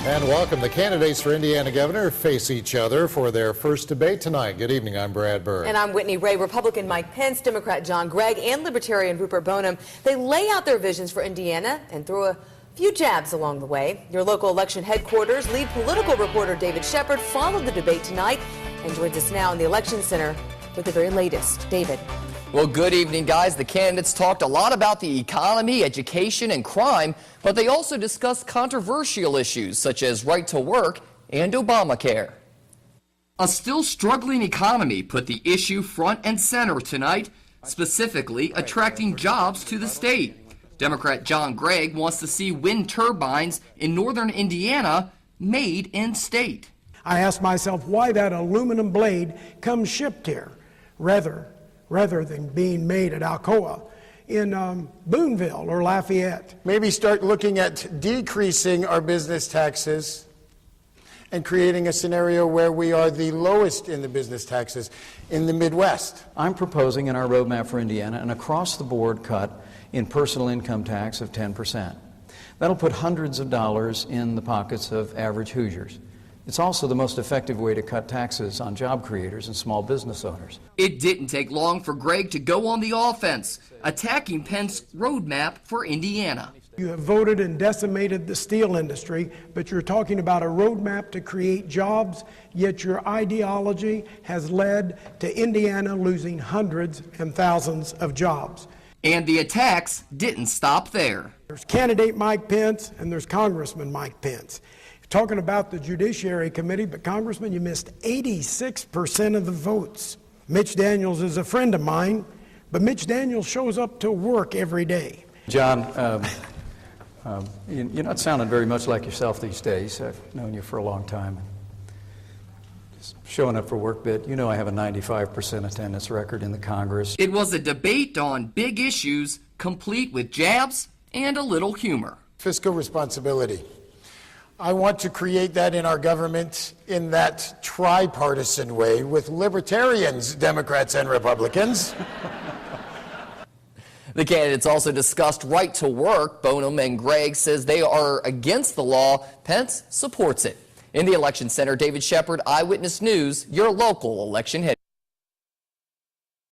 And welcome. The candidates for Indiana governor face each other for their first debate tonight. Good evening. I'm Brad Bird. And I'm Whitney Ray. Republican Mike Pence, Democrat Gregg, and Libertarian Rupert Boneham. They lay out their visions for Indiana and throw a few jabs along the way. Your local election headquarters lead political reporter David Shepard followed the debate tonight and joins us now in the election center with the very latest. David. Well, good evening, guys. The candidates talked a lot about the economy, education, and crime, but they also discussed controversial issues such as right to work and Obamacare. A still struggling economy put the issue front and center tonight, specifically attracting jobs to the state. Democrat Gregg wants to see wind turbines in northern Indiana made in state. I asked myself why that aluminum blade comes shipped here rather than being made at Alcoa in Boonville or Lafayette. Maybe start looking at decreasing our business taxes and creating a scenario where we are the lowest in the business taxes in the Midwest. I'm proposing in our roadmap for Indiana an across-the-board cut in personal income tax of 10%. That'll put hundreds of dollars in the pockets of average Hoosiers. It's also the most effective way to cut taxes on job creators and small business owners. It didn't take long for Gregg to go on the offense, attacking Pence's roadmap for Indiana. You have voted and decimated the steel industry, but you're talking about a roadmap to create jobs, yet your ideology has led to Indiana losing hundreds and thousands of jobs. And the attacks didn't stop there. There's candidate Mike Pence and there's Congressman Mike Pence. Talking about the Judiciary Committee, but Congressman, you missed 86% of the votes. Mitch Daniels is a friend of mine, but Mitch Daniels shows up to work every day. John, you're not sounding very much like yourself these days. I've known you for a long time. Just showing up for work bit. You know I have a 95% attendance record in the Congress. It was a debate on big issues, complete with jabs and a little humor. Fiscal responsibility. I want to create that in our government in that tripartisan way with libertarians, Democrats, and Republicans. The candidates also discussed right to work. Boneham and Gregg says they are against the law. Pence supports it. In the election center, David Shepard, Eyewitness News, your local election head.